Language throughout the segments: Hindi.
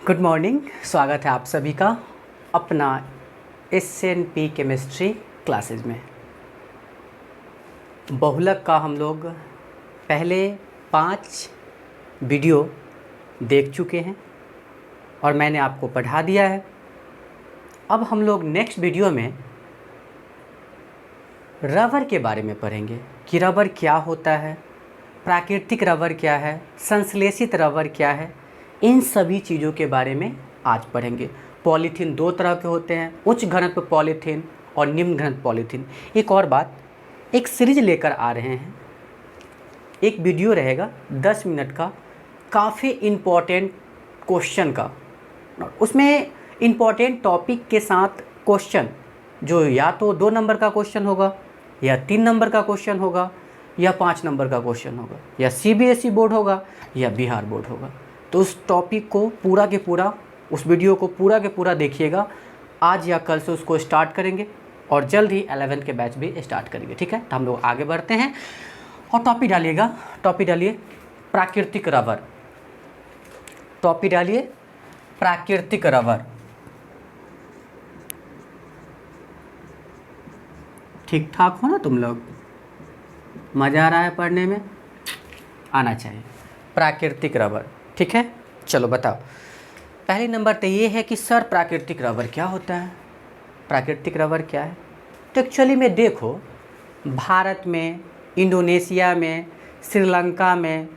Good morning. स्वागत है आप सभी का अपना SNP केमिस्ट्री क्लासेज में। बहुलक का हम लोग पहले 5 वीडियो देख चुके हैं और मैंने आपको पढ़ा दिया है। अब हम लोग नेक्स्ट वीडियो में रबर के बारे में पढ़ेंगे कि रबर क्या होता है, प्राकृतिक रबर क्या है, संश्लेषित रबर क्या है। इन सभी चीज़ों के बारे में आज पढ़ेंगे। पॉलीथीन 2 तरह के होते हैं, उच्च घनत्व पॉलीथीन और निम्न घनत्व पॉलीथीन। एक और बात, एक सीरीज लेकर आ रहे हैं, एक वीडियो रहेगा 10 मिनट का, काफ़ी इम्पोर्टेंट क्वेश्चन का। उसमें इम्पोर्टेंट टॉपिक के साथ क्वेश्चन जो या तो 2 नंबर का क्वेश्चन होगा, या 3 नंबर का क्वेश्चन होगा, या 5 नंबर का क्वेश्चन होगा, या CBSE बोर्ड होगा या बिहार बोर्ड होगा। तो उस टॉपिक को पूरा के पूरा, उस वीडियो को पूरा के पूरा देखिएगा। आज या कल से उसको स्टार्ट करेंगे और जल्द ही 11 के बैच भी स्टार्ट करेंगे। ठीक है, तो हम लोग आगे बढ़ते हैं और टॉपिक डालिएगा। टॉपिक डालिए प्राकृतिक रबर। टॉपिक डालिए प्राकृतिक रबर। ठीक ठाक हो ना तुम लोग? मज़ा आ रहा है पढ़ने में? आना चाहिए। प्राकृतिक रबर, ठीक है। चलो बताओ, पहले नंबर तो ये है कि सर प्राकृतिक रबर क्या होता है, प्राकृतिक रबर क्या है। तो एक्चुअली में देखो, भारत में, इंडोनेशिया में, श्रीलंका में,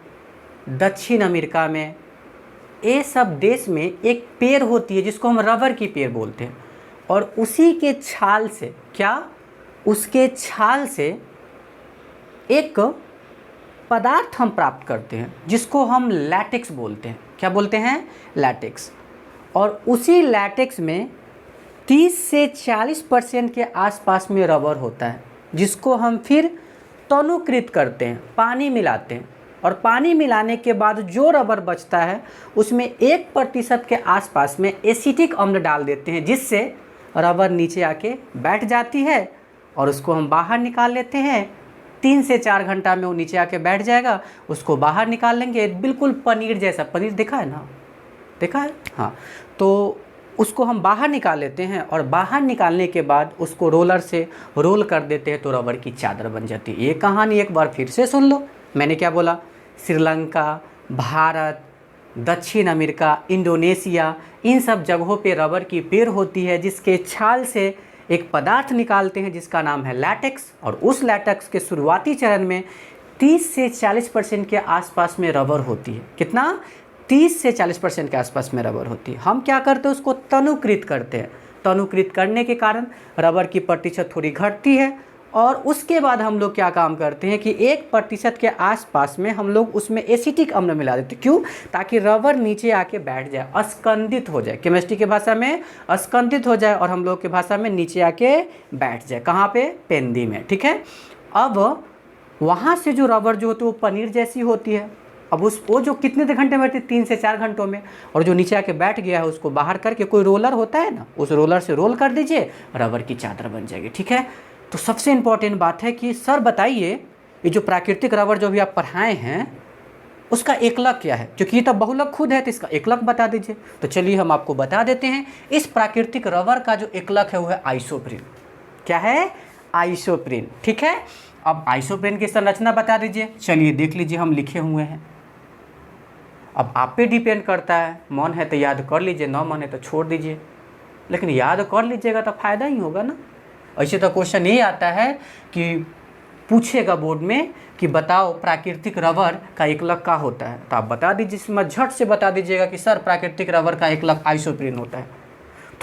दक्षिण अमेरिका में, ये सब देश में एक पेड़ होती है जिसको हम रबर की पेड़ बोलते हैं। और उसी के छाल से, क्या उसके छाल से एक पदार्थ हम प्राप्त करते हैं जिसको हम लैटेक्स बोलते हैं। क्या बोलते हैं? लैटेक्स। और उसी लैटेक्स में 30 से 40% के आसपास में रबर होता है, जिसको हम फिर तनुकृत करते हैं, पानी मिलाते हैं। और पानी मिलाने के बाद जो रबर बचता है उसमें 1% के आसपास में एसिटिक अम्ल डाल देते हैं, जिससे रबर नीचे आके बैठ जाती है और उसको हम बाहर निकाल लेते हैं। 3 से 4 घंटा में वो नीचे आके बैठ जाएगा, उसको बाहर निकाल लेंगे। बिल्कुल पनीर जैसा, पनीर देखा है ना? देखा है? हाँ। तो उसको हम बाहर निकाल लेते हैं और बाहर निकालने के बाद उसको रोलर से रोल कर देते हैं तो रबर की चादर बन जाती है। ये कहानी एक बार फिर से सुन लो। मैंने क्या बोला? श्रीलंका, भारत, दक्षिण अमेरिका, इंडोनेशिया, इन सब जगहों पे रबर की पेड़ होती है जिसके छाल से एक पदार्थ निकालते हैं जिसका नाम है लैटेक्स। और उस लैटेक्स के शुरुआती चरण में 30 से 40% के आसपास में रबर होती है। कितना? 30 से 40% के आसपास में रबर होती है। हम क्या करते हैं? उसको तनुकृत करते हैं। तनुकृत करने के कारण रबर की प्रतिशत थोड़ी घटती है और उसके बाद हम लोग क्या काम करते हैं कि 1% के आसपास में हम लोग उसमें एसिटिक अम्ल मिला देते हैं। क्यों? ताकि रबर नीचे आके बैठ जाए, अस्कंदित हो जाए। केमिस्ट्री के भाषा में अस्कंदित हो जाए और हम लोग के भाषा में नीचे आके बैठ जाए। कहाँ पे? पेंदी में। ठीक है। अब वहाँ से जो रबर जो होती है वो पनीर जैसी होती है। अब वो जो कितने घंटे बैठती है? 3 से 4 घंटों में। और जो नीचे आके बैठ गया है उसको बाहर करके, कोई रोलर होता है ना, उस रोलर से रोल कर दीजिए, रबर की चादर बन जाएगी। ठीक है। तो सबसे इम्पॉर्टेंट बात है कि सर बताइए, ये जो प्राकृतिक रबर जो भी आप पढ़ाए हैं उसका एकलक क्या है? क्योंकि ये तो बहुलक खुद है, तो इसका एकलक बता दीजिए। तो चलिए हम आपको बता देते हैं। इस प्राकृतिक रबर का जो एकलक है वो है आइसोप्रीन। क्या है? आइसोप्रीन। ठीक है। अब आइसोप्रीन की संरचना बता दीजिए। चलिए देख लीजिए, हम लिखे हुए हैं। अब आप पे डिपेंड करता है, मन है तो याद कर लीजिए, ना मन है तो छोड़ दीजिए। लेकिन याद कर लीजिएगा तो फ़ायदा ही होगा ना। ऐसे तो क्वेश्चन ये आता है कि पूछेगा बोर्ड में कि बताओ प्राकृतिक रबर का एकलक क्या होता है, तो आप बता दीजिए, इसमें झट से बता दीजिएगा कि सर प्राकृतिक रबर का एकलक आइसोप्रीन होता है।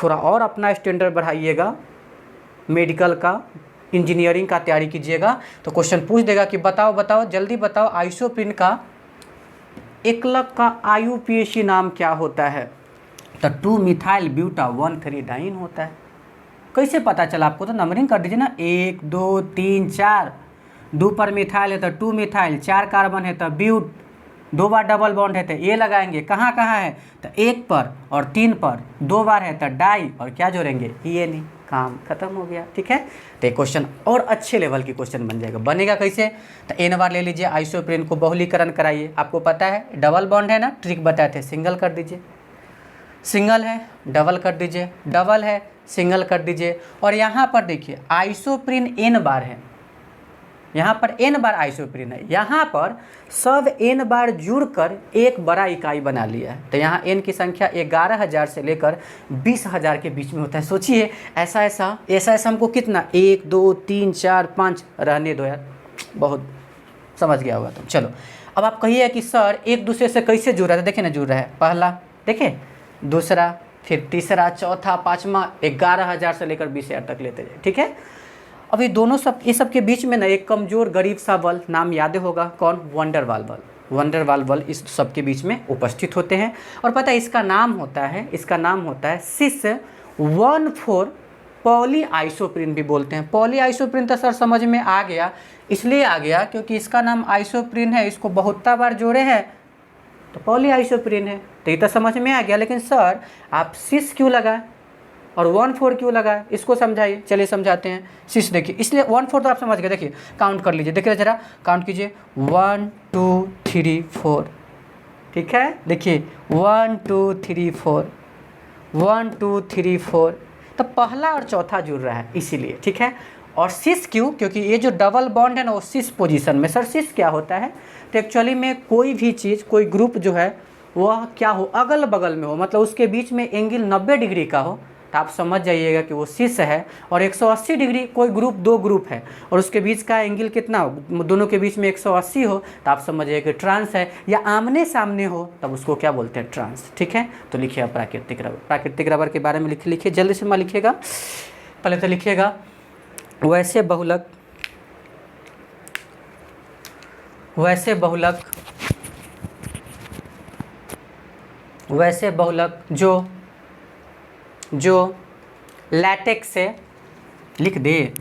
थोड़ा और अपना स्टैंडर्ड बढ़ाइएगा, मेडिकल का, इंजीनियरिंग का तैयारी कीजिएगा, तो क्वेश्चन पूछ देगा कि बताओ बताओ जल्दी बताओ आइसोप्रीन का एकलक का IUPAC नाम क्या होता है? तो 2 मिथाइल ब्यूटा 1,3-डाइन होता है। कैसे पता चला आपको? तो नंबरिंग कर दीजिए ना, 1 2 3 4। 2 पर मिथाइल है तो 2 मिथाइल, 4 कार्बन है तो ब्यूट, 2 बार डबल बॉन्ड है तो ए लगाएंगे। कहाँ कहाँ है? तो 1 पर और 3 पर, 2 बार है तो डाई, और क्या जोड़ेंगे? ये नहीं, काम खत्म हो गया। ठीक है। तो एक क्वेश्चन और अच्छे लेवल की क्वेश्चन बन जाएगा। बनेगा कैसे? तो एन बार ले लीजिए, आइसोप्रीन को बहुलीकरण कराइए। आपको पता है डबल बॉन्ड है ना, ट्रिक बताए थे, सिंगल कर दीजिए। सिंगल है डबल कर दीजिए, डबल है सिंगल कर दीजिए। और यहाँ पर देखिए आइसोप्रीन n बार है, यहाँ पर n बार आइसोप्रीन है, यहाँ पर सब n बार जुड़कर एक बड़ा इकाई बना लिया है। तो यहाँ n की संख्या 11,000 से लेकर 20,000 के बीच में होता है। सोचिए ऐसा ऐसा हमको कितना 1 2 3 4 5 रहने दो यार, बहुत समझ गया होगा तुम। चलो अब आप कहिए कि सर एक दूसरे से कैसे जुड़ रहा है, देखिए ना जुड़ रहा है, पहला देखिए, दूसरा, फिर तीसरा, चौथा, पाँचवा, 11,000 से लेकर 20,000 तक लेते जाए, ठीक है। अब ये दोनों सब ये सब के बीच में ना एक कमज़ोर गरीब सा बल, नाम याद होगा कौन, वंडरवाल बल। वंडरवाल बल इस सब के बीच में उपस्थित होते हैं। और पता है इसका नाम होता है सिस 1,4 पॉली आइसोप्रीन भी बोलते हैं। पॉली आइसोप्रीन तो सर समझ में आ गया, इसलिए आ गया क्योंकि इसका नाम आइसोप्रीन है, इसको बहुतता बार जोड़े हैं तो पॉली आइसोप्रीन है, तो ये तो समझ में आ गया। लेकिन सर आप सिस क्यों लगाए और 1,4 क्यों लगाए, इसको समझाइए। चलिए समझाते हैं। सिस देखिए, इसलिए 1,4 तो आप समझ गए, देखिए काउंट कर लीजिए, देखिए ज़रा काउंट कीजिए 1 2 3 4, ठीक है। देखिए 1 2 3 4, 1 2 3 4, तो पहला और चौथा जुड़ रहा है इसीलिए, ठीक है। और सिस क्यों, क्योंकि ये जो डबल बॉन्ड है ना वो सिस पोजीशन में। सर सिस क्या होता है, तो एक्चुअली में कोई भी चीज़, कोई ग्रुप जो है वह क्या हो, अगल बगल में हो, मतलब उसके बीच में एंगल 90 डिग्री का हो, तो आप समझ जाइएगा कि वो सिस है। और 180 डिग्री कोई ग्रुप, दो ग्रुप है और उसके बीच का एंगल कितना हो, दोनों के बीच में 180 हो, तो आप समझिए कि ट्रांस है। या आमने सामने हो तब उसको क्या बोलते हैं, ट्रांस, ठीक है। तो लिखिए प्राकृतिक रबर। प्राकृतिक रबर के बारे में लिखिए जल्दी से मैं लिखिएगा। पहले तो लिखिएगा वैसे बहुलक, वैसे बहुलक, वैसे बहुलक जो लैटेक्स से, लिख दे,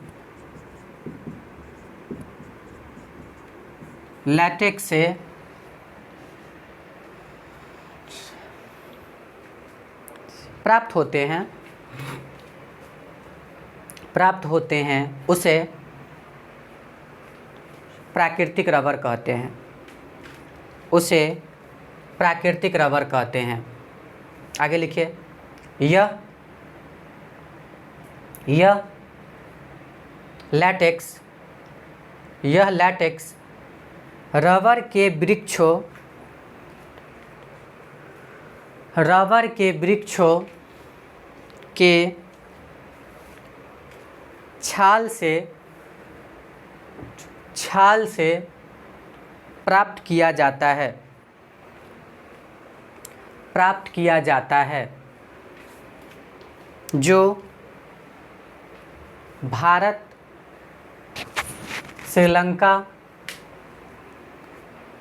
लैटेक्स से प्राप्त होते हैं उसे प्राकृतिक रबर कहते हैं, उसे प्राकृतिक रबर कहते हैं। आगे लिखिए, यह लैटेक्स रबर के वृक्षों के छाल से प्राप्त किया जाता है, जो भारत, श्रीलंका,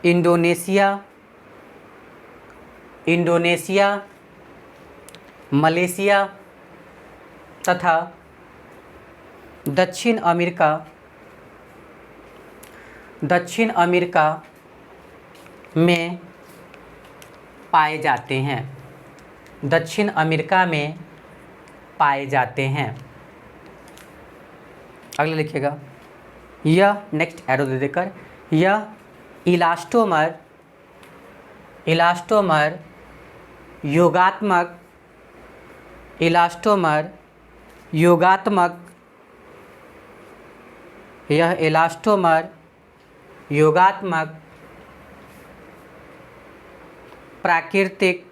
इंडोनेशिया, मलेशिया तथा दक्षिण अमेरिका में पाए जाते हैं, दक्षिण अमेरिका में पाए जाते हैं। अगले लिखिएगा, यह नेक्स्ट एरो दे देकर, यह इलास्टोमर योगात्मक यह इलास्टोमर योगात्मक प्राकृतिक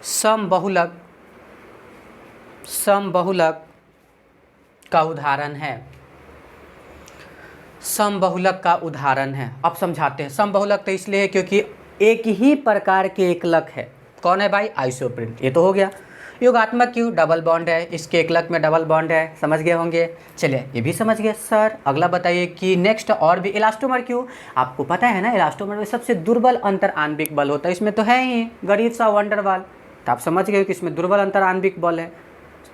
समबहुलक का उदाहरण है, समबहुलक का उदाहरण है। अब समझाते हैं। समबहुलक तो इसलिए है क्योंकि एक ही प्रकार के एकलक है। कौन है भाई, आइसोप्रीन, ये तो हो गया। योगात्मक क्यों, डबल बॉन्ड है, इसके एकलक में डबल बॉन्ड है, समझ गए होंगे। चलिए ये भी समझ गए। सर अगला बताइए कि नेक्स्ट और भी, इलास्टोमर क्यों, आपको पता है ना इलास्टोमर में सबसे दुर्बल अंतर आणविक बल होता है, इसमें तो है ही गरीब सा वंडरवाल, तो आप समझ गए कि इसमें दुर्बल अंतर आणविक बल है,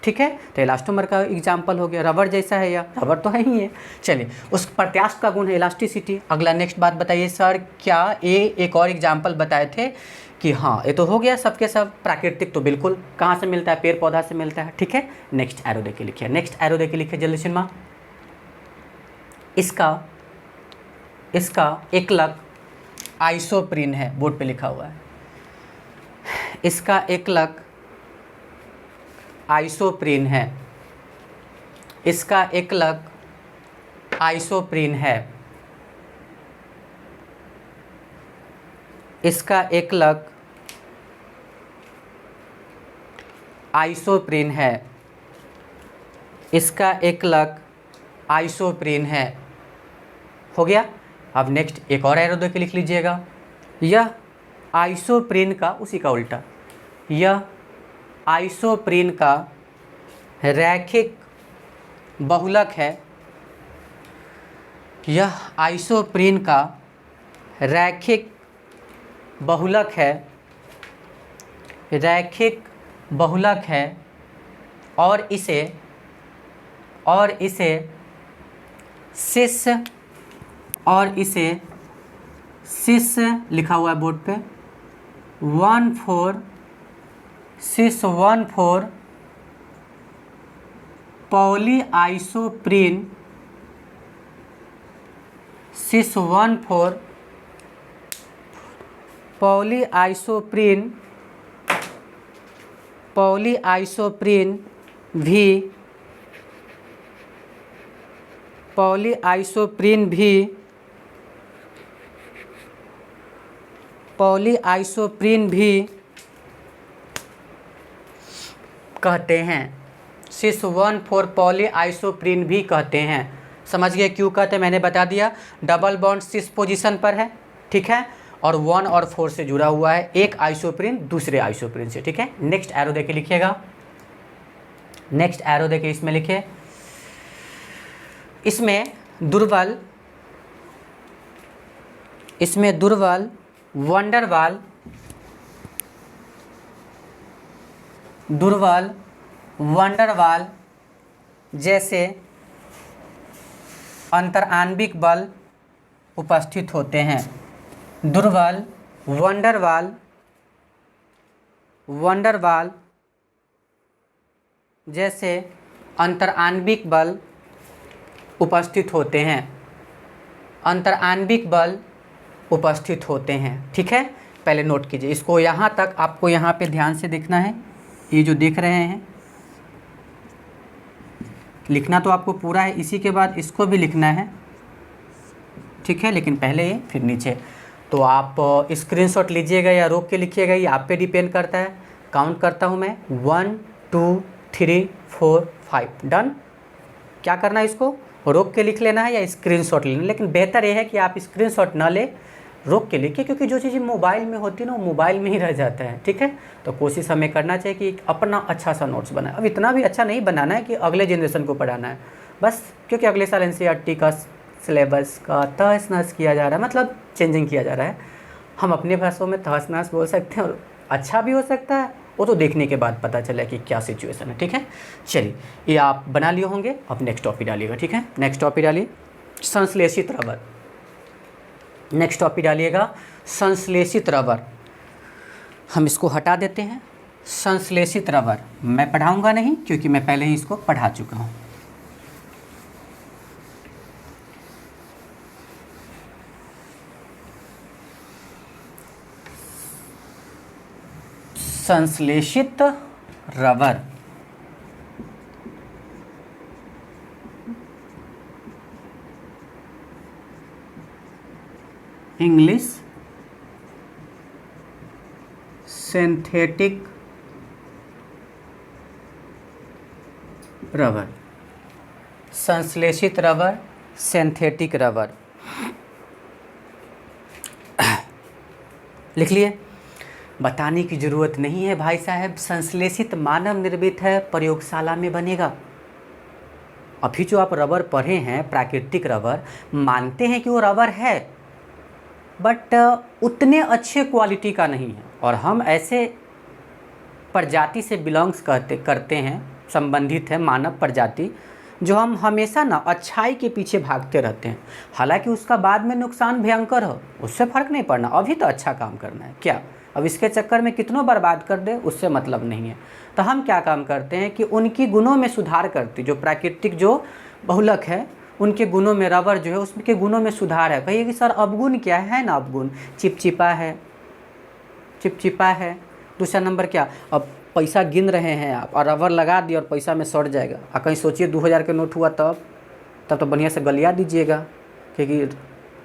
ठीक है। तो इलास्टोमर का एग्जाम्पल हो गया, रबर जैसा है, या रबर तो है ही है। चलिए उस प्रत्यास्थ का गुण है इलास्टिसिटी। अगला नेक्स्ट बात बताइए सर, क्या ये एक और एग्जाम्पल बताए थे कि हाँ ये तो हो गया सबके सब। प्राकृतिक तो बिल्कुल कहाँ से मिलता है, पेड़ पौधा से मिलता है, ठीक है। नेक्स्ट एरो देके लिखिए, नेक्स्ट एरो देके लिखिए जल्दी सिन्हा। इसका एकलक आइसोप्रीन है, बोर्ड पे लिखा हुआ है। इसका एकलक आइसोप्रीन है। इसका एकलक आइसोप्रीन है। इसका एकलक आइसोप्रीन है। इसका एकलक आइसोप्रीन है। हो गया। अब नेक्स्ट एक और एरो दे के लिख लीजिएगा। यह आइसोप्रीन का, उसी का उल्टा, यह आइसोप्रीन का रैखिक बहुलक है। यह आइसोप्रीन का रैखिक बहुलक है। रैखिक बहुलक है और इसे सिस लिखा हुआ है बोर्ड पे 1,4 पॉलीआइसोप्रीन 614 पॉलीआइसोप्रीन भी कहते हैं। 614 पॉलीआइसोप्रीन भी कहते हैं। समझ गए क्यों कहते हैं, मैंने बता दिया। डबल बॉन्ड 6 पोजीशन पर है, ठीक है, और 1 और 4 से जुड़ा हुआ है, एक आइसोप्रीन दूसरे आइसोप्रीन से, ठीक है। नेक्स्ट एरो देके लिखिएगा। नेक्स्ट एरो देके इसमें लिखिए। इसमें दुर्बल वंडरवाल जैसे अंतराण्विक बल उपस्थित होते हैं। दुर्बल वंडरवाल जैसे अंतराण्विक बल उपस्थित होते हैं। अंतराण्विक बल उपस्थित होते हैं, ठीक है। पहले नोट कीजिए इसको, यहाँ तक आपको यहाँ पे ध्यान से देखना है। ये जो देख रहे हैं, लिखना तो आपको पूरा है, इसी के बाद इसको भी लिखना है, ठीक है, लेकिन पहले ये फिर नीचे। तो आप स्क्रीनशॉट लीजिएगा या रोक के लिखिएगा, ये आप पे डिपेंड करता है। काउंट करता हूँ मैं 1 2 3 4 5। डन। क्या करना है, इसको रोक के लिख लेना है या स्क्रीनशॉट लेना, लेकिन बेहतर ये है कि आप स्क्रीनशॉट ना ले, रोक के लिखिए, क्योंकि जो चीज़ें मोबाइल में होती है ना वो मोबाइल में ही रह जाता है, ठीक है। तो कोशिश हमें करना चाहिए कि अपना अच्छा सा नोट्स बनाए। अब इतना भी अच्छा नहीं बनाना है कि अगले जनरेशन को पढ़ाना है बस, क्योंकि अगले साल NCERT का सिलेबस का तहस नहस किया जा रहा है, मतलब चेंजिंग किया जा रहा है। हम अपने भाषाओं में तहस नहस बोल सकते हैं, और अच्छा भी हो सकता है, वो तो देखने के बाद पता चला कि क्या सिचुएशन है, ठीक है। चलिए ये आप बना लिए होंगे। अब नेक्स्ट टॉपिक डालिएगा, ठीक है। नेक्स्ट टॉपिक डालिए संश्लेषित रबर। नेक्स्ट टॉपिक डालिएगा संश्लेषित रबर। हम इसको हटा देते हैं। संश्लेषित रबर मैं पढ़ाऊंगा नहीं, क्योंकि मैं पहले ही इसको पढ़ा चुका हूँ। संश्लेषित रबर इंग्लिश सिंथेटिक रबर। संश्लेषित रबर, सिंथेटिक रबर लिख लिए। बताने की ज़रूरत नहीं है भाई साहब, संश्लेषित मानव निर्मित है, प्रयोगशाला में बनेगा। अभी जो आप रबर पढ़े हैं, प्राकृतिक रबर, मानते हैं कि वो रबर है, बट उतने अच्छे क्वालिटी का नहीं है। और हम ऐसे प्रजाति से बिलोंग्स करते हैं, संबंधित है मानव प्रजाति, जो हम हमेशा ना अच्छाई के पीछे भागते रहते हैं। हालांकि उसका बाद में नुकसान भयंकर हो, उससे फ़र्क नहीं पड़ना, अभी तो अच्छा काम करना है। क्या अब इसके चक्कर में कितनों बर्बाद कर दे, उससे मतलब नहीं है। तो हम क्या काम करते हैं कि उनकी गुणों में सुधार करते, जो प्राकृतिक जो बहुलक है उनके गुणों में, रबर जो है उसके गुणों में सुधार है। कहिए कि सर अवगुण क्या है ना, अवगुण चिपचिपा है, चिपचिपा है। दूसरा नंबर क्या, अब पैसा गिन रहे हैं आप और रबर लगा दिए और पैसा में सड़ जाएगा। और कहीं सोचिए 2000 के नोट हुआ तब तो बढ़िया से गलिया दीजिएगा, क्योंकि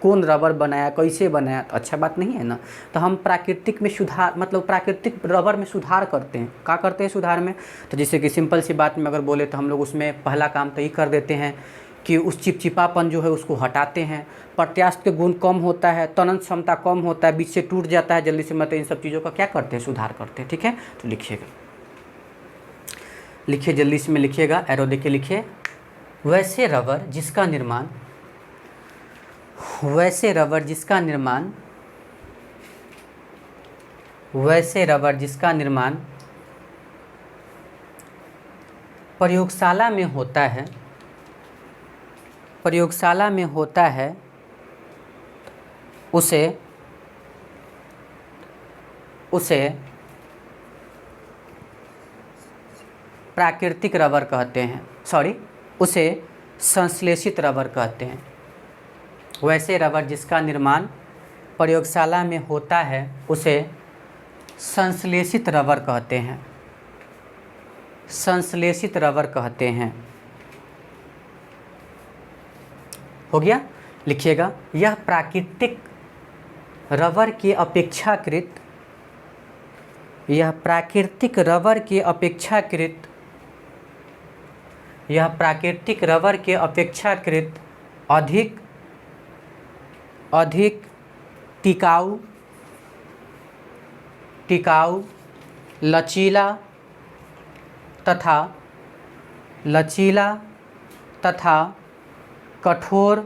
कौन रबर बनाया, कैसे बनाया, तो अच्छा बात नहीं है ना। तो हम प्राकृतिक में सुधार, मतलब प्राकृतिक रबर में सुधार करते हैं। क्या करते हैं सुधार में, तो जैसे कि सिंपल सी बात में अगर बोले तो हम लोग उसमें पहला काम तो ये कर देते हैं कि उस चिपचिपापन जो है उसको हटाते हैं। प्रत्यास्थ के गुण कम होता है, तनन क्षमता कम होता है, बीच से टूट जाता है जल्दी से, मतलब इन सब चीज़ों का क्या करते हैं, सुधार करते हैं। ठीक है, तो लिखिएगा, लिखिए जल्दी से में लिखिएगा, एरो देके लिखिए। वैसे रबर जिसका निर्माण, वैसे रबर जिसका निर्माण, वैसे रबर जिसका निर्माण प्रयोगशाला में होता है, प्रयोगशाला में होता है, उसे प्राकृतिक रबर कहते हैं, सॉरी उसे संश्लेषित रबर कहते हैं। वैसे रबर जिसका निर्माण प्रयोगशाला में होता है उसे संश्लेषित रबर कहते हैं, संश्लेषित रबर कहते हैं। हो गया, लिखिएगा। यह प्राकृतिक रबर के अपेक्षाकृत, यह प्राकृतिक रबर के अपेक्षाकृत, यह प्राकृतिक रबर के अपेक्षाकृत अधिक टिकाऊ, लचीला तथा कठोर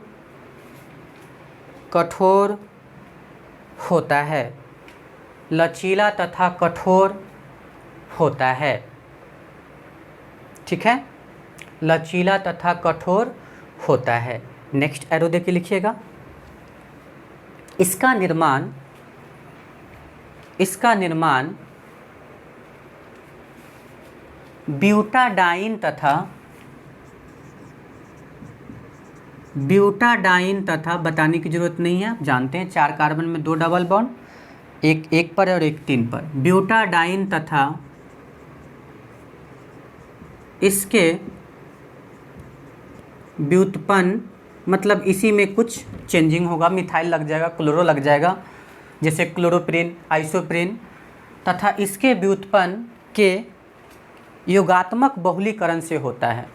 होता है, लचीला तथा कठोर होता है। ठीक है, लचीला तथा कठोर होता है। नेक्स्ट एरो देके लिखिएगा। इसका निर्माण ब्यूटाडाइन तथा बताने की जरूरत नहीं है, आप जानते हैं 4 कार्बन में 2 डबल बॉन्ड, एक 1 पर और एक 3 पर। ब्यूटाडाइन तथा इसके व्युत्पन्न, मतलब इसी में कुछ चेंजिंग होगा, मिथाइल लग जाएगा, क्लोरो लग जाएगा, जैसे क्लोरोप्रीन, आइसोप्रीन, तथा इसके व्युत्पन्न के योगात्मक बहुलीकरण से होता है,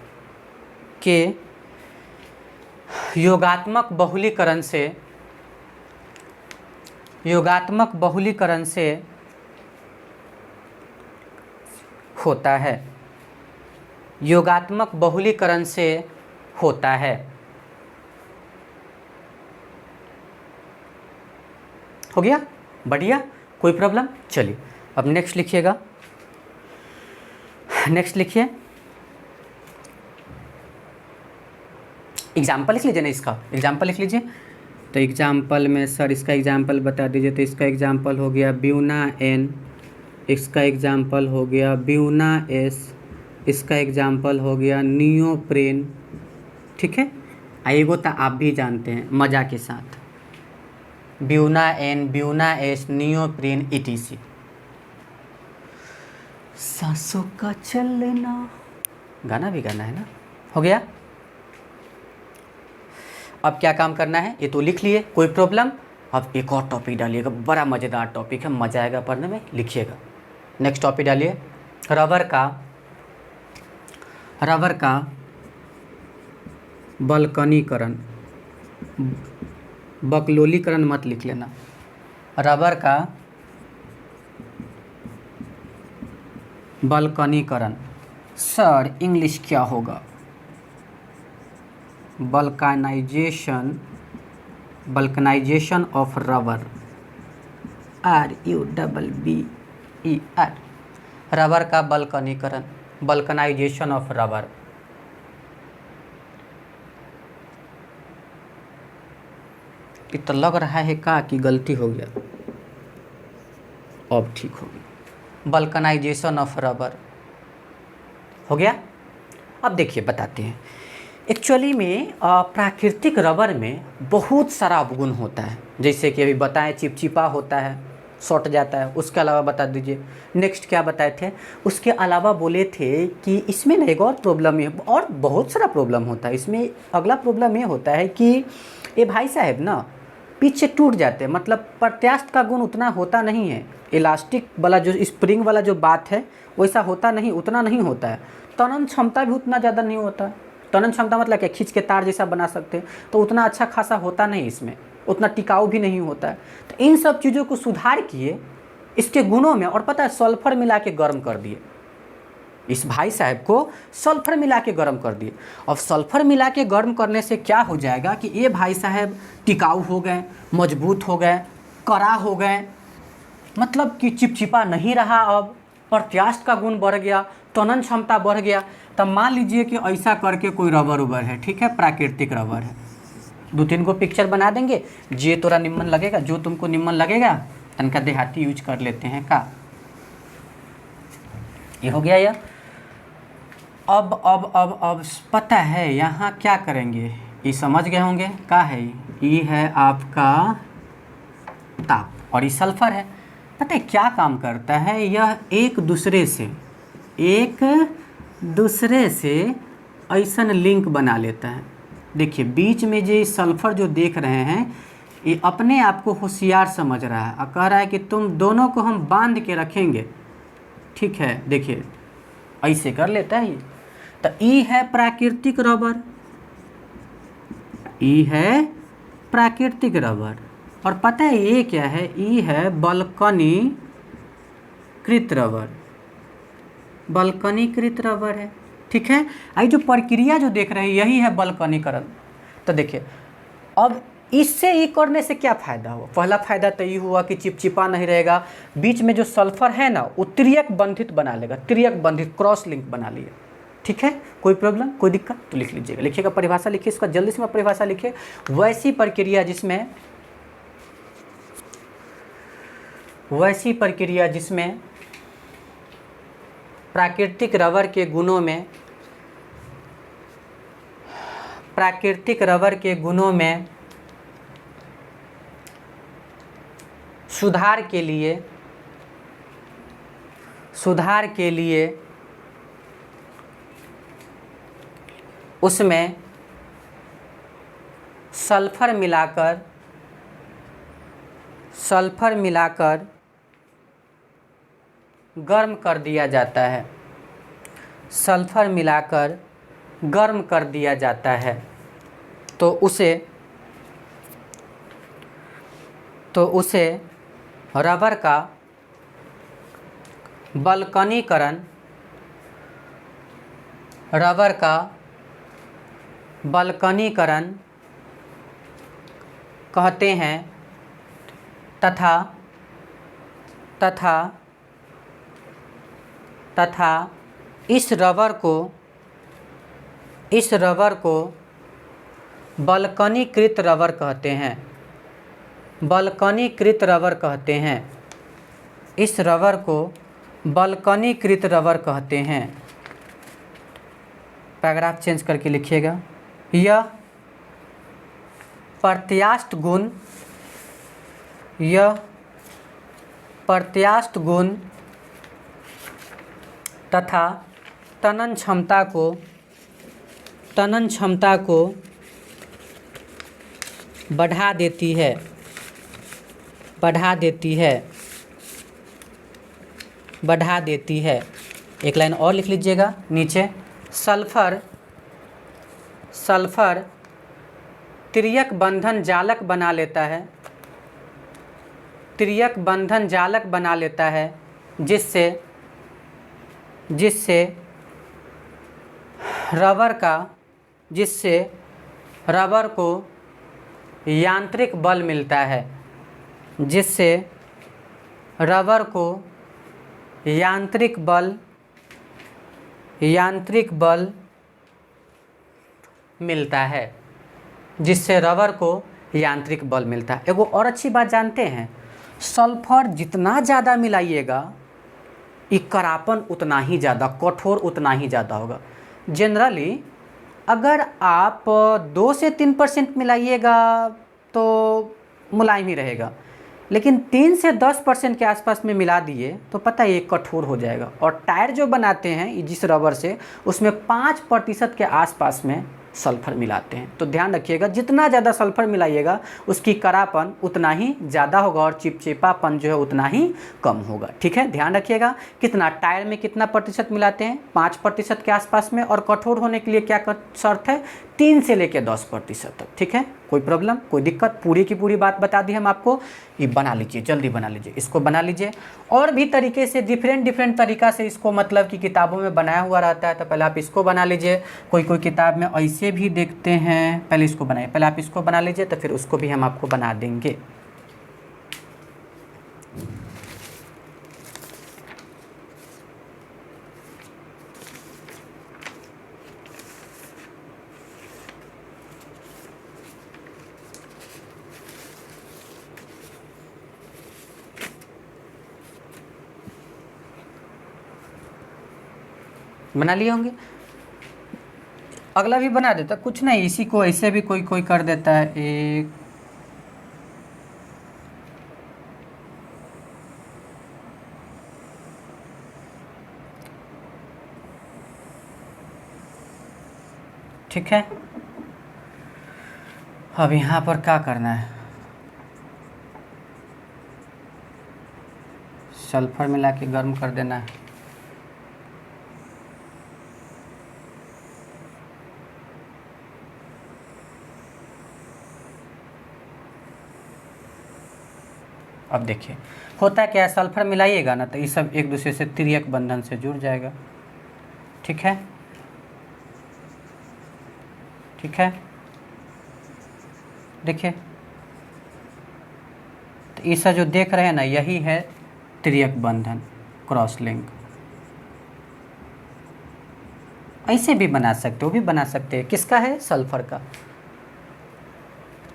के योगात्मक बहुलीकरण से होता है, योगात्मक बहुलीकरण से होता है। हो गया, बढ़िया, कोई प्रॉब्लम। चलिए अब नेक्स्ट लिखिएगा, नेक्स्ट लिखिए। एग्जाम्पल लिख लीजिए ना, इसका एग्जाम्पल लिख लीजिए। तो एग्जाम्पल में सर इसका एग्जाम्पल बता दीजिए। तो इसका एग्जाम्पल हो गया ब्यूना एन, इसका एग्जाम्पल हो गया ब्यूना एस, इसका एग्जाम्पल हो गया नियोप्रेन। ठीक है, आएगो तो आप भी जानते हैं मज़ा के साथ, Buna N, Buna S, neoprene ETC। सांसों का चलना, गाना भी गाना है ना। हो गया, अब क्या काम करना है ये तो लिख लिए, कोई प्रॉब्लम। अब एक और टॉपिक डालिएगा, बड़ा मज़ेदार टॉपिक है, मज़ा आएगा पढ़ने में, लिखिएगा। नेक्स्ट टॉपिक डालिए, रबर का बल्कनीकरण, बकलोलीकरण मत लिख लेना, रबर का बल्कनीकरण। सर इंग्लिश क्या होगा? Vulcanisation of rubber, RUBBER, rubber का बल्कनीकरण, बल्कनाइजेशन ऑफ रबर। तो लग रहा है का कि गलती हो गया, अब ठीक हो गया। बल्कनाइजेशन ऑफ रबर हो गया। अब देखिए बताते हैं, एक्चुअली में प्राकृतिक रबर में बहुत सारा अवगुण होता है, जैसे कि अभी बताएं चिपचिपा होता है, सॉट जाता है। उसके अलावा बता दीजिए नेक्स्ट क्या बताए थे। उसके अलावा बोले थे कि इसमें ना एक और प्रॉब्लम है, और बहुत सारा प्रॉब्लम होता है इसमें। अगला प्रॉब्लम ये होता है कि ये भाई साहब ना पीछे टूट जाते हैं, मतलब प्रत्यास्थ का गुण उतना होता नहीं है। इलास्टिक वाला जो स्प्रिंग वाला जो बात है वैसा होता नहीं, उतना नहीं होता है। तनन क्षमता भी उतना ज़्यादा नहीं होता है। तनन क्षमता मतलब क्या, खींच के तार जैसा बना सकते हैं, तो उतना अच्छा खासा होता नहीं इसमें, उतना टिकाऊ भी नहीं होता है। तो इन सब चीज़ों को सुधार किए इसके गुणों में, और पता है सल्फर मिला के गर्म कर दिए। इस भाई साहब को सल्फर मिला के गर्म कर दिए। अब सल्फर मिला के गर्म करने से क्या हो जाएगा कि ये भाई साहब टिकाऊ हो गए, मजबूत हो गए, कड़ा हो गए, मतलब कि चिपचिपा नहीं रहा। अब प्रत्यास्थ का गुण बढ़ गया, तनन क्षमता बढ़ गया। तब मान लीजिए कि ऐसा करके कोई रबर उबर है, ठीक है, प्राकृतिक रबर है, 2-3 को पिक्चर बना देंगे। जे तोरा निम्न लगेगा, जो तुमको निम्न लगेगा तनका देहाती यूज कर लेते हैं का। ये हो गया यह। अब पता है यहाँ क्या करेंगे, ये समझ गए होंगे। क्या है ये है आपका ताप और ये सल्फर है। पता है क्या काम करता है, यह एक दूसरे से ऐसा लिंक बना लेता है। देखिए बीच में जो सल्फर जो देख रहे हैं, ये अपने आप को होशियार समझ रहा है और कह रहा है कि तुम दोनों को हम बांध के रखेंगे, ठीक है। देखिए ऐसे कर लेता है ये। तो ई है प्राकृतिक रबर, ई है प्राकृतिक रबर। और पता है ये क्या है, ई है बल्कनीकृत रबर, बल्कनीकृत रबर है, ठीक है। आई जो प्रक्रिया जो देख रहे हैं यही है बल्कनीकरण। तो देखिए अब इससे ये करने से क्या फ़ायदा हुआ। पहला फ़ायदा तो ये हुआ कि चिपचिपा नहीं रहेगा, बीच में जो सल्फर है ना वो त्रियक बंधित बना लेगा, त्रियक बंधित क्रॉस लिंक बना लिया, ठीक है। कोई प्रॉब्लम, कोई दिक्कत तो लिख लीजिएगा, लिखिएगा परिभाषा लिखिए इसका, जल्दी से मैं परिभाषा लिखिए। वैसी प्रक्रिया जिसमें प्राकृतिक रबर के गुणों में सुधार के लिए उसमें सल्फर मिलाकर गर्म कर दिया जाता है, सल्फर मिलाकर गर्म कर दिया जाता है। तो उसे रबर का बल्कनीकरण कहते हैं तथा इस रबर को बल्कनीकृत रबर कहते हैं, बल्कनीकृत रबर कहते हैं। इस रबर को बल्कनीकृत रबर कहते हैं। पैराग्राफ चेंज करके लिखिएगा। यह प्रत्यास्थ गुण तथा तनन क्षमता को बढ़ा देती है। एक लाइन और लिख लीजिएगा नीचे। सल्फर त्रियक बंधन जालक बना लेता है, त्रियक बंधन जालक बना लेता है, जिससे रबर को यांत्रिक बल मिलता है, जिससे रबर को यांत्रिक बल मिलता है, जिससे रबर को यांत्रिक बल मिलता है। एगो और अच्छी बात जानते हैं, सल्फर जितना ज़्यादा मिलाइएगा ये कड़ापन उतना ही ज़्यादा, कठोर उतना ही ज़्यादा होगा। जनरली अगर आप 2 से 3% मिलाइएगा तो मुलायम ही रहेगा, लेकिन 3 से 10% के आसपास में मिला दिए तो पता है ये कठोर हो जाएगा। और टायर जो बनाते हैं जिस रबर से, उसमें 5% के आसपास में सल्फ़र मिलाते हैं। तो ध्यान रखिएगा, जितना ज़्यादा सल्फ़र मिलाइएगा उसकी करापन उतना ही ज़्यादा होगा और चिपचिपापन जो है उतना ही कम होगा। ठीक है, ध्यान रखिएगा। कितना टायर में कितना प्रतिशत मिलाते हैं? 5% के आसपास में। और कठोर होने के लिए क्या शर्त है? 3 से लेकर 10% तक। ठीक है, कोई प्रॉब्लम, कोई दिक्कत? पूरी की पूरी बात बता दी हम आपको। ये बना लीजिए, जल्दी बना लीजिए, इसको बना लीजिए। और भी तरीके से डिफरेंट तरीका से इसको मतलब कि किताबों में बनाया हुआ रहता है। तो पहले आप इसको बना लीजिए, कोई किताब में ऐसे भी देखते हैं। पहले इसको बनाइए, पहले आप इसको बना लीजिए, तो फिर उसको भी हम आपको बना देंगे। बना लिए होंगे। अगला भी बना देता, कुछ नहीं, इसी को ऐसे भी कोई कर देता है। एक ठीक है, अब यहाँ पर क्या करना है? सल्फर मिला के गर्म कर देना है। अब देखिए होता क्या है, सल्फर मिलाइएगा ना तो ये सब एक दूसरे से तिर्यक बंधन से जुड़ जाएगा। ठीक है, ठीक है, देखिए तो ये सब जो देख रहे हैं ना, यही है तिर्यक बंधन, क्रॉस लिंक। ऐसे भी बना सकते हो, भी बना सकते हैं। किसका है? सल्फर का।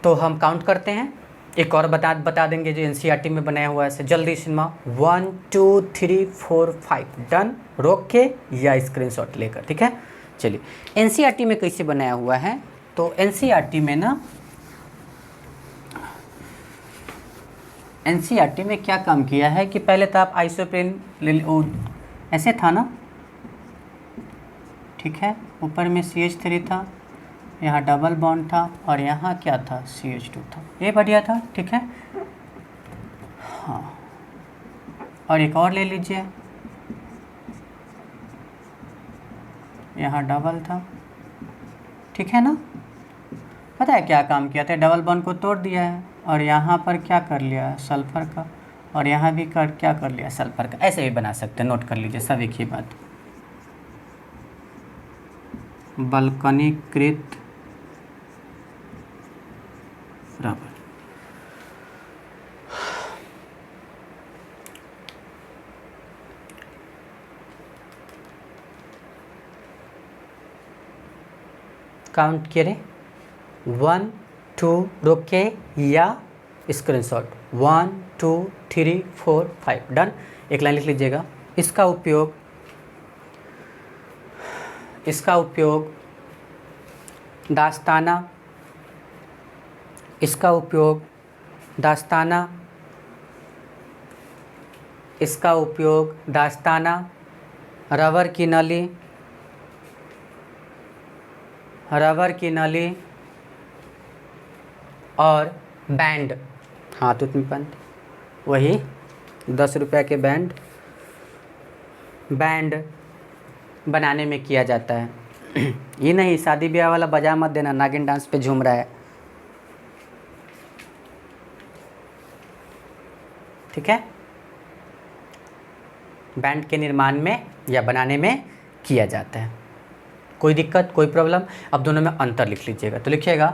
तो हम काउंट करते हैं, एक और बता देंगे जो एनसीईआरटी में बनाया हुआ है। जल्दी सिनेमा 1 2 3 4 5 डन, रोक के या स्क्रीनशॉट लेकर। ठीक है, चलिए एनसीईआरटी में कैसे बनाया हुआ है। तो एनसीईआरटी में ना, एनसीईआरटी में क्या काम किया है कि पहले तो आप आइसोप्रेन ऐसे था ना, ठीक है, ऊपर में CH3 था, यहाँ डबल बॉन्ड था और यहाँ क्या था? CH2 था। ये बढ़िया था। ठीक है, हाँ, और एक और ले लीजिए, यहाँ डबल था। ठीक है ना, पता है क्या काम किया था? डबल बॉन्ड को तोड़ दिया है और यहाँ पर क्या कर लिया? सल्फर का। और यहाँ भी क्या कर लिया? सल्फर का। ऐसे भी बना सकते हैं, नोट कर लीजिए सब एक ही बात। बल्कनीकृत रबर। काउंट करें, 1 2, रोक के या स्क्रीनशॉट, 1 2 3 4 5 डन। एक लाइन लिख लीजिएगा। इसका उपयोग दास्ताना, इसका उपयोग दास्ताना, रबर की नली और बैंड, हाथ में बंद, वही 10 रुपये के बैंड बनाने में किया जाता है। ये नहीं शादी ब्याह वाला बजा मत देना, नागिन डांस पे झूम रहा है। ठीक है, बैंड के निर्माण में या बनाने में किया जाता है। कोई दिक्कत, कोई प्रॉब्लम? अब दोनों में अंतर लिख लीजिएगा। तो लिखिएगा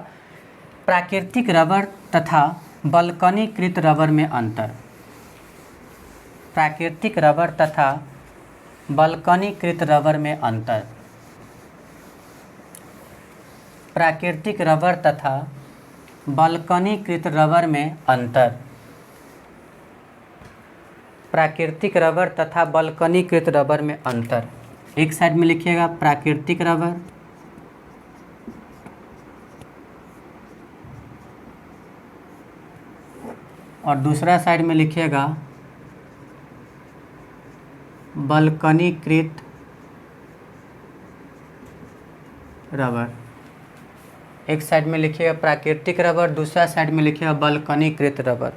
प्राकृतिक रबर तथा बल्कनीकृत रबर में अंतर। प्राकृतिक रबर तथा बल्कनीकृत रबर में अंतर। प्राकृतिक रबर तथा बल्कनीकृत रबर में अंतर। प्राकृतिक रबर तथा बल्कनीकृत रबर में अंतर। एक साइड में लिखिएगा प्राकृतिक रबर और दूसरा साइड में लिखिएगा बल्कनीकृत रबर। एक साइड में लिखिएगा प्राकृतिक रबर, दूसरा साइड में लिखिएगा बल्कनीकृत रबर।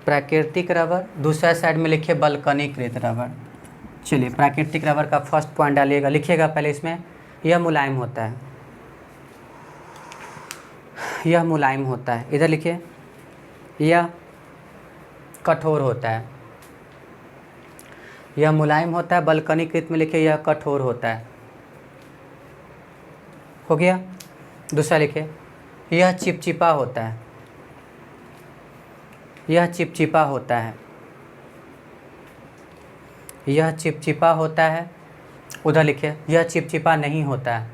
प्राकृतिक रबर, दूसरा साइड में लिखिए बल्कनीकृत रबर। चलिए प्राकृतिक रबर का फर्स्ट पॉइंट डालिएगा, लिखिएगा पहले इसमें यह मुलायम होता है, यह मुलायम होता है। इधर लिखिए यह कठोर होता है, यह मुलायम होता है। बल्कनीकृत में लिखिए यह कठोर होता है। हो गया। दूसरा लिखिए यह चिपचिपा होता है, यह चिपचिपा होता है, यह चिपचिपा होता है। उधर लिखिए यह चिपचिपा नहीं होता है,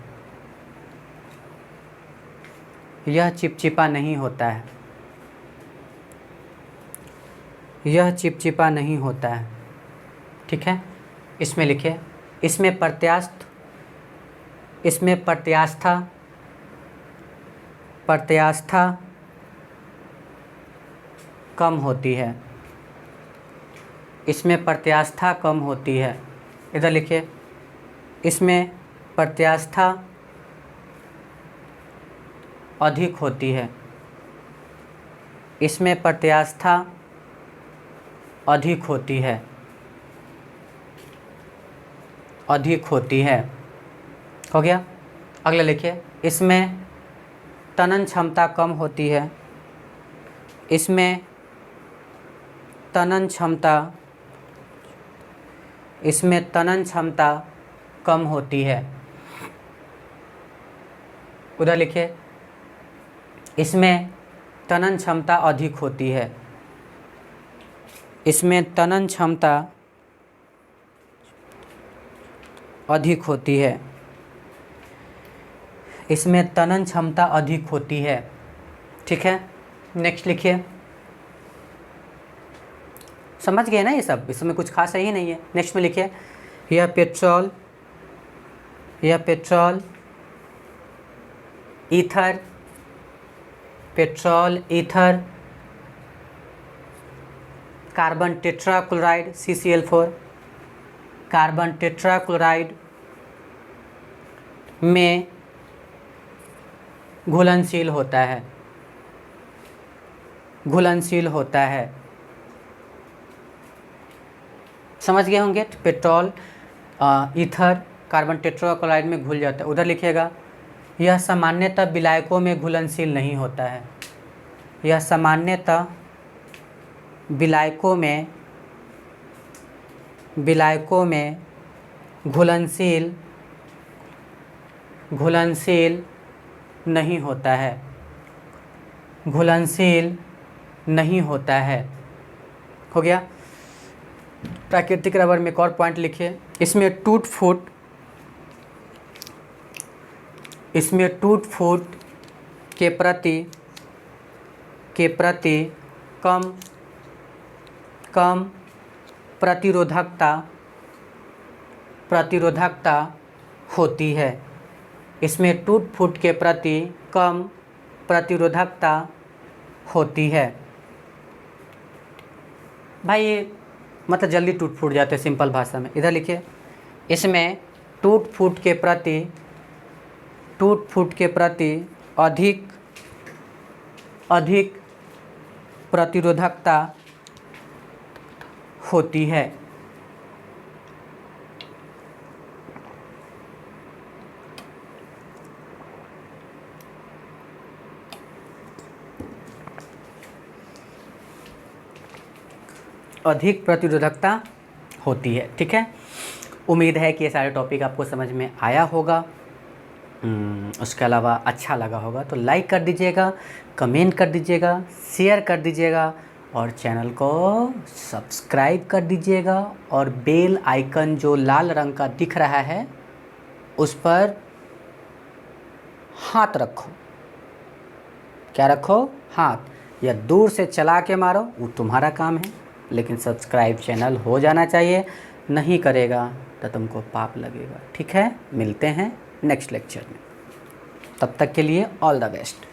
यह चिपचिपा नहीं होता है, यह चिपचिपा नहीं होता है। ठीक है। इसमें लिखिए इसमें प्रत्यास्थ, इसमें प्रत्यास्था, प्रत्यास्था कम होती है, इसमें प्रत्यास्था कम होती है। इधर लिखिए इसमें प्रत्यास्था अधिक होती है, इसमें प्रत्यास्था अधिक होती है, अधिक होती है। हो गया। अगला लिखिए इसमें तनन क्षमता कम होती है, इसमें तनन क्षमता, इसमें तनन क्षमता कम होती है। उधर लिखिए इसमें तनन क्षमता अधिक होती है, इसमें तनन क्षमता अधिक होती है, इसमें तनन क्षमता अधिक होती है। ठीक है। नेक्स्ट लिखिए। समझ गए ना ये सब, इसमें कुछ खास ही नहीं है। नेक्स्ट में लिखिए यह पेट्रोल, यह petrol ether, petrol ether carbon tetrachloride CCl4, carbon tetrachloride में घुलनशील होता है, घुलनशील होता है। समझ गए होंगे। पेट्रोल ईथर कार्बन टेट्राक्लोराइड में घुल जाता है। उधर लिखिएगा यह सामान्यतः विलायकों में घुलनशील नहीं होता है, यह सामान्यतः विलायकों में, विलायकों में घुलनशील, घुलनशील नहीं होता है, घुलनशील नहीं होता है। हो गया। प्राकृतिक रबर में एक और पॉइंट लिखिए इसमें टूट फूट, इसमें टूट फूट के प्रति, के प्रति कम, कम प्रतिरोधकता, प्रतिरोधकता होती है, इसमें टूट फूट के प्रति कम प्रतिरोधकता होती है। भाई ये मतलब जल्दी टूट फूट जाते हैं सिंपल भाषा में। इधर लिखिए इसमें टूट फूट के प्रति, टूट फूट के प्रति अधिक, अधिक प्रतिरोधकता होती है। अधिक प्रतिरोधकता होती है। ठीक है। उम्मीद है कि ये सारे टॉपिक आपको समझ में आया होगा। उसके अलावा अच्छा लगा होगा तो लाइक कर दीजिएगा, कमेंट कर दीजिएगा, शेयर कर दीजिएगा और चैनल को सब्सक्राइब कर दीजिएगा और बेल आइकन जो लाल रंग का दिख रहा है उस पर हाथ रखो। क्या रखो? हाथ। या दूर से चला के मारो, वो तुम्हारा काम है, लेकिन सब्सक्राइब चैनल हो जाना चाहिए। नहीं करेगा तो तुमको पाप लगेगा। ठीक है। मिलते हैं नेक्स्ट लेक्चर में। तब तक के लिए ऑल द बेस्ट।